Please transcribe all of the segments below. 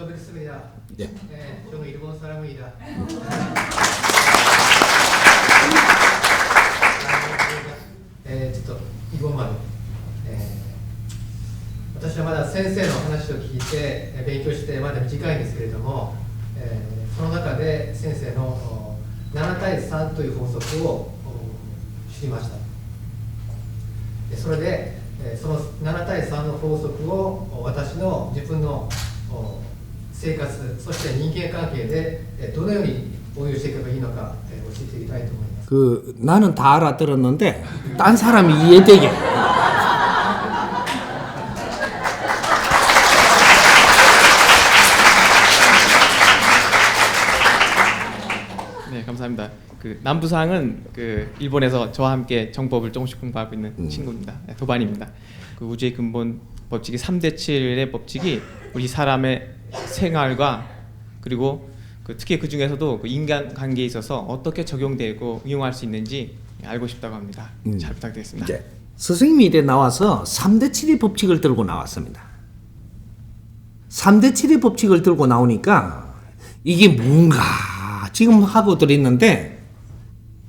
저도 있습니다. 네. 네, 저는 일본 사람입니다.ちょっと日本まで、私はまだ先生の話を聞いて勉強してまだ短いんですけれども、その中で先生の7対3という法則を知りました。それでその7対3の法則を私の自分の生活、そして人間関係でどのように応用していけばいいのか教えていきたいと思います。 나는 다 알아들었는데 딴 사람이 이해되게. 네, 감사합니다. 그 남부상은 그 일본에서 저와 함께 정법을 조금씩 공부하고 있는 친구입니다. 도반입니다. 그 우주의 근본 법칙이 3대 7의 법칙이 우리 사람의 생활과 그리고 특히 그 중에서도 그 인간 관계에 있어서 어떻게 적용되고 응용할 수 있는지 알고 싶다고 합니다. 잘 부탁드리겠습니다. 이제 스승님이 이래 나와서 3대 7의 법칙을 들고 나왔습니다. 3대 7의 법칙을 들고 나오니까 이게 뭔가 지금 하고들 있는데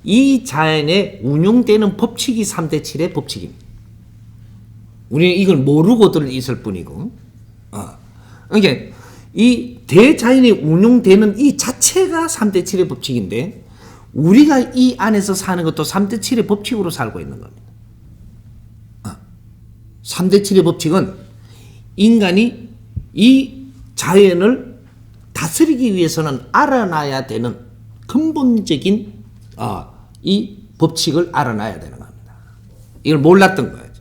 이 자연에 운용되는 법칙이 3대 7의 법칙입니다. 우리는 이걸 모르고들 있을 뿐이고, 그러니까 이 대자연에 운용되는 이 자체가 3대 7의 법칙인데 우리가 이 안에서 사는 것도 3대 7의 법칙으로 살고 있는 겁니다. 3대 7의 법칙은 인간이 이 자연을 다스리기 위해서는 알아놔야 되는 근본적인 이 법칙을 알아놔야 되는 겁니다. 이걸 몰랐던 거예요.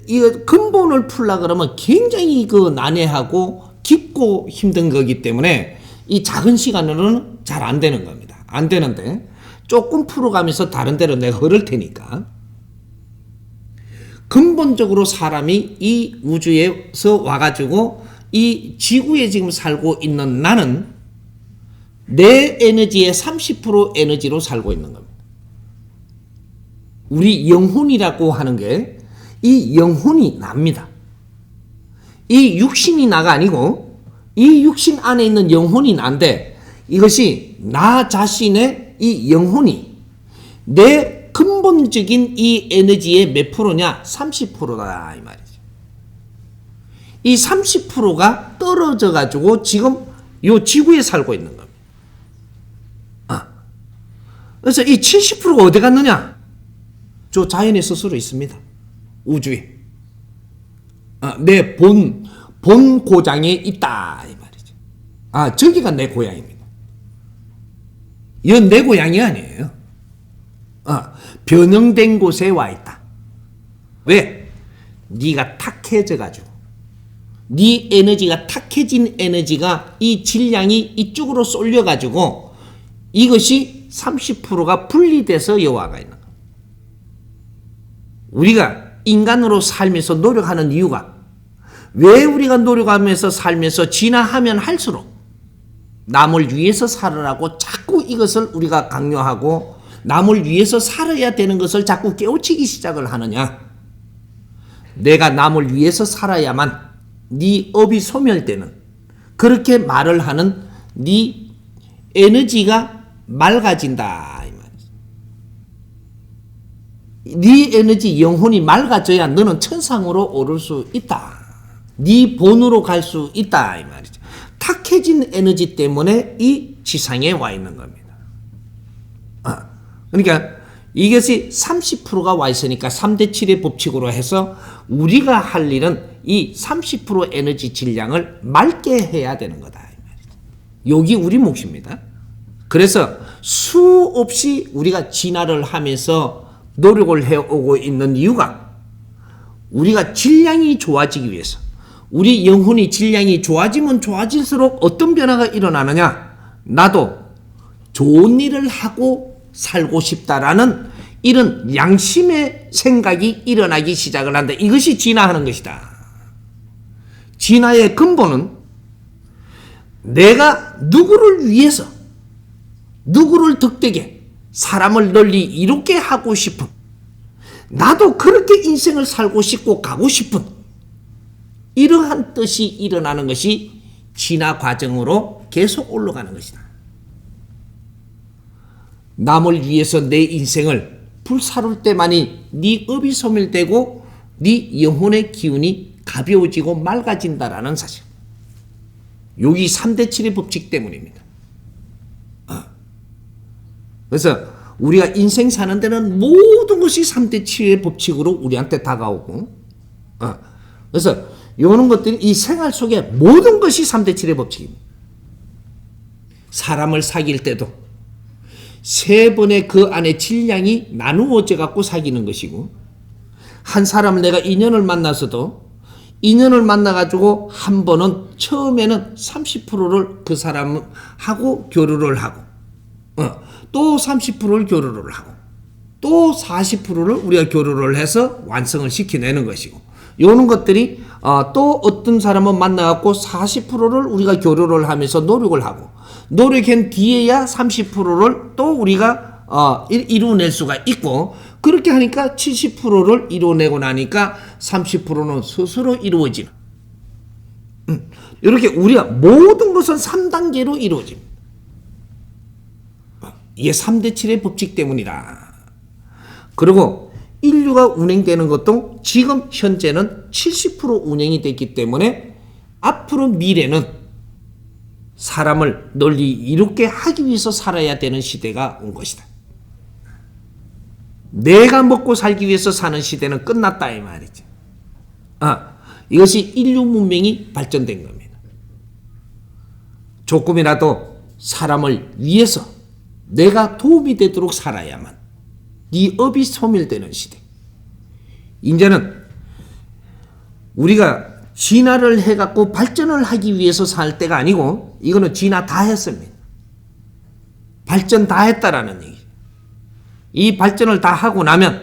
이 근본을 풀라 그러면 굉장히 그 난해하고 깊고 힘든 거기 때문에 이 작은 시간으로는 잘 안 되는 겁니다. 안 되는데 조금 풀어가면서 다른 데로 내가 흐를 테니까 근본적으로 사람이 이 우주에서 와가지고 이 지구에 지금 살고 있는 나는 내 에너지의 30% 에너지로 살고 있는 겁니다. 우리 영혼이라고 하는 게 이 영혼이 납니다. 이 육신이 나가 아니고 이 육신 안에 있는 영혼이 난데 이것이 나 자신의 이 영혼이 내 근본적인 이 에너지의 몇 프로냐? 30%다 이 말이죠. 이 30%가 떨어져 가지고 지금 요 지구에 살고 있는 겁니다. 그래서 이 70%가 어디 갔느냐? 저 자연에 스스로 있습니다. 우주에. 내 본 고장에 있다 이 말이죠. 저기가 내 고향입니다. 이건 내 고향이 아니에요. 변형된 곳에 와 있다. 왜? 네가 탁해져 가지고 네 에너지가 탁해진 에너지가 이 질량이 이쪽으로 쏠려 가지고 이것이 30%가 분리돼서 여와가 있는 거예요. 우리가 인간으로 살면서 노력하는 이유가 왜 우리가 노력하면서 살면서 진화하면 할수록 남을 위해서 살으라고 자꾸 이것을 우리가 강요하고 남을 위해서 살아야 되는 것을 자꾸 깨우치기 시작을 하느냐? 내가 남을 위해서 살아야만 네 업이 소멸되는 그렇게 말을 하는 네 에너지가 맑아진다. 네 에너지 영혼이 맑아져야 너는 천상으로 오를 수 있다. 네 본으로 갈 수 있다 이 말이죠. 탁해진 에너지 때문에 이 지상에 와 있는 겁니다. 그러니까 이것이 30%가 와 있으니까 3대 7의 법칙으로 해서 우리가 할 일은 이 30% 에너지 질량을 맑게 해야 되는 거다 이 말이죠. 여기 우리 몫입니다. 그래서 수없이 우리가 진화를 하면서 노력을 해오고 있는 이유가 우리가 질량이 좋아지기 위해서 우리 영혼이 질량이 좋아지면 좋아질수록 어떤 변화가 일어나느냐? 나도 좋은 일을 하고 살고 싶다라는 이런 양심의 생각이 일어나기 시작을 한다. 이것이 진화하는 것이다. 진화의 근본은 내가 누구를 위해서 누구를 득되게 사람을 널리 이롭게 하고 싶은 나도 그렇게 인생을 살고 싶고 가고 싶은 이러한 뜻이 일어나는 것이 진화 과정으로 계속 올라가는 것이다. 남을 위해서 내 인생을 불사를 때만이 네 업이 소멸되고 네 영혼의 기운이 가벼워지고 맑아진다라는 사실. 여기 3대 7의 법칙 때문입니다. 그래서 우리가 인생 사는 데는 모든 것이 3대 7의 법칙으로 우리한테 다가오고, 그래서 이런 것들이 이 생활 속에 모든 것이 3대 7의 법칙입니다. 사람을 사귈 때도 세 번의 그 안에 질량이 나누어져 갖고 사귀는 것이고, 한 사람을 내가 인연을 만나서도 인연을 만나가지고 한 번은 처음에는 30%를 그 사람하고 교류를 하고, 또 30%를 교류를 하고, 또 40%를 우리가 교류를 해서 완성을 시켜내는 것이고, 이런 것들이 또 어떤 사람은 만나갖고 40%를 우리가 교류를 하면서 노력을 하고, 노력한 뒤에야 30%를 또 우리가 이루어낼 수가 있고, 그렇게 하니까 70%를 이루어내고 나니까 30%는 스스로 이루어지는, 이렇게 우리가 모든 것은 3단계로 이루어집니다. 이게 3대 7의 법칙 때문이다. 그리고 인류가 운행되는 것도 지금 현재는 70% 운행이 됐기 때문에 앞으로 미래는 사람을 널리 이롭게 하기 위해서 살아야 되는 시대가 온 것이다. 내가 먹고 살기 위해서 사는 시대는 끝났다 이 말이죠. 이것이 인류 문명이 발전된 겁니다. 조금이라도 사람을 위해서 내가 도움이 되도록 살아야만 네 업이 소멸되는 시대. 이제는 우리가 진화를 해갖고 발전을 하기 위해서 살 때가 아니고, 이거는 진화 다 했습니다. 발전 다 했다라는 얘기. 이 발전을 다 하고 나면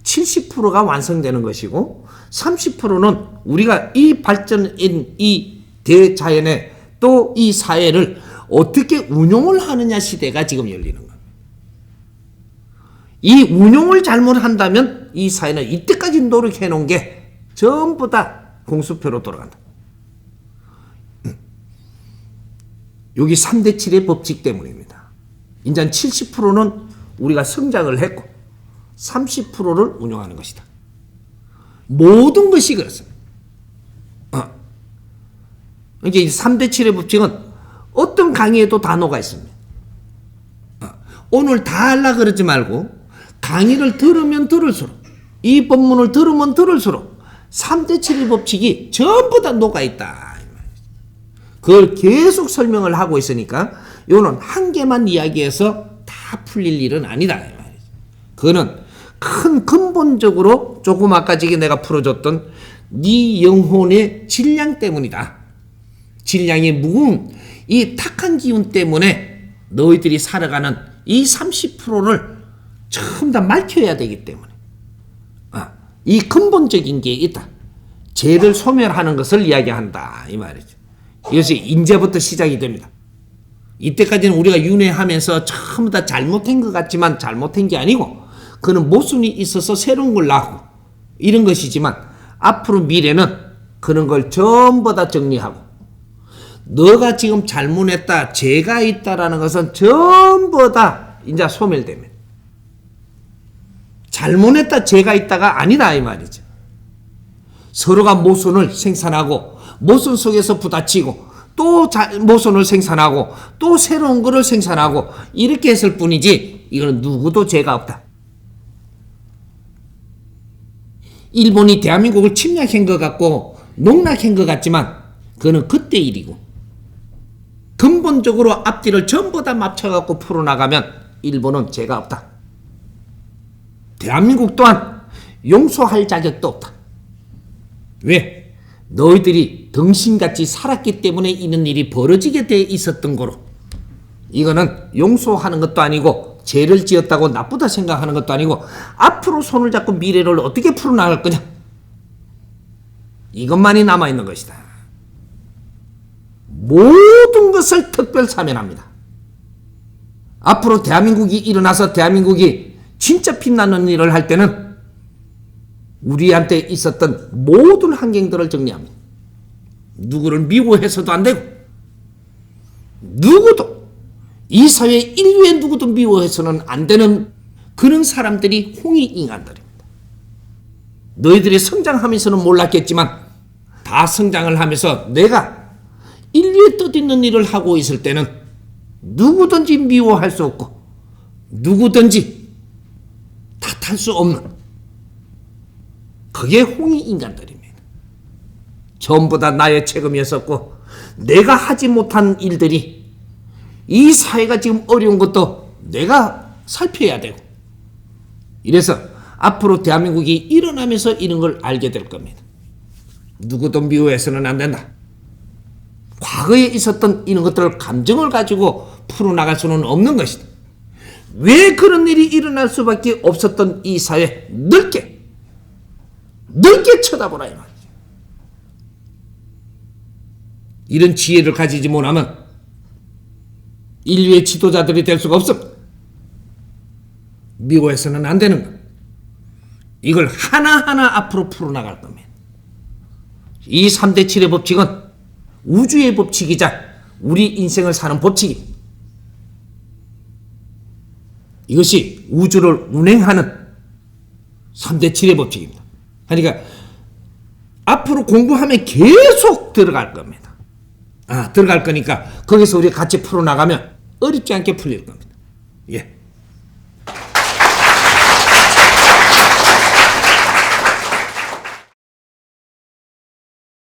70%가 완성되는 것이고, 30%는 우리가 이 발전인 이 대자연에 또 이 사회를 어떻게 운용을 하느냐 시대가 지금 열리는 겁니다. 이 운용을 잘못한다면 이 사회는 이때까지 노력해 놓은 게 전부 다 공수표로 돌아간다. 여기 3대 7의 법칙 때문입니다. 이제 70%는 우리가 성장을 했고 30%를 운용하는 것이다. 모든 것이 그렇습니다. 이제 3대 7의 법칙은 어떤 강의에도 단어가 있습니다. 오늘 다 하려고 그러지 말고 강의를 들으면 들을수록, 이 본문을 들으면 들을수록 3대 7의 법칙이 전부 다 녹아있다. 그걸 계속 설명을 하고 있으니까 이거는 한 개만 이야기해서 다 풀릴 일은 아니다. 그거는 큰 근본적으로 조금 아까 내가 풀어줬던 네 영혼의 질량 때문이다. 질량이 무거운 이 탁한 기운 때문에 너희들이 살아가는 이 30%를 전부 다 밝혀야 되기 때문에 이 근본적인 게 있다. 죄를 소멸하는 것을 이야기한다 이 말이죠. 이것이 이제부터 시작이 됩니다. 이때까지는 우리가 윤회하면서 전부 다 잘못한 것 같지만 잘못한 게 아니고, 그는 모순이 있어서 새로운 걸 낳고 이런 것이지만, 앞으로 미래는 그런 걸 전부 다 정리하고, 너가 지금 잘못했다, 죄가 있다라는 것은 전부 다 이제 소멸됩니다. 잘못했다, 죄가 있다가 아니다 이 말이죠. 서로가 모순을 생산하고 모순 속에서 부딪히고 또 모순을 생산하고 또 새로운 것을 생산하고 이렇게 했을 뿐이지, 이거는 누구도 죄가 없다. 일본이 대한민국을 침략한 것 같고 농락한 것 같지만 그거는 그때 일이고, 근본적으로 앞뒤를 전부 다 맞춰갖고 풀어나가면 일본은 죄가 없다. 대한민국 또한 용서할 자격도 없다. 왜? 너희들이 등신같이 살았기 때문에 이런 일이 벌어지게 돼 있었던 거로, 이거는 용서하는 것도 아니고 죄를 지었다고 나쁘다 생각하는 것도 아니고, 앞으로 손을 잡고 미래를 어떻게 풀어나갈 거냐, 이것만이 남아있는 것이다. 모든 것을 특별 사면합니다. 앞으로 대한민국이 일어나서 대한민국이 진짜 빛나는 일을 할 때는 우리한테 있었던 모든 환경들을 정리합니다. 누구를 미워해서도 안 되고 누구도 이 사회 인류의 누구도 미워해서는 안 되는 그런 사람들이 홍익인간들입니다. 너희들이 성장하면서는 몰랐겠지만 다 성장을 하면서 내가 인류의 뜻있는 일을 하고 있을 때는 누구든지 미워할 수 없고 누구든지 탓할 수 없는 그게 홍익인간들입니다. 전부 다 나의 책임이었었고 내가 하지 못한 일들이 이 사회가 지금 어려운 것도 내가 살펴야 되고 이래서 앞으로 대한민국이 일어나면서 이런 걸 알게 될 겁니다. 누구도 미워해서는 안 된다. 과거에 있었던 이런 것들을 감정을 가지고 풀어나갈 수는 없는 것이다. 왜 그런 일이 일어날 수밖에 없었던 이 사회 넓게 쳐다보라 이 말이죠. 이런 지혜를 가지지 못하면 인류의 지도자들이 될 수가 없습니다. 미워해서는 안 되는 것. 이걸 하나하나 앞으로 풀어나갈 겁니다. 이 3대 7의 법칙은 우주의 법칙이자 우리 인생을 사는 법칙입니다. 이것이 우주를 운행하는 3대 7의 법칙입니다. 그러니까 앞으로 공부하면 계속 들어갈 겁니다. 들어갈 거니까 거기서 우리 같이 풀어나가면 어렵지 않게 풀릴 겁니다. 예.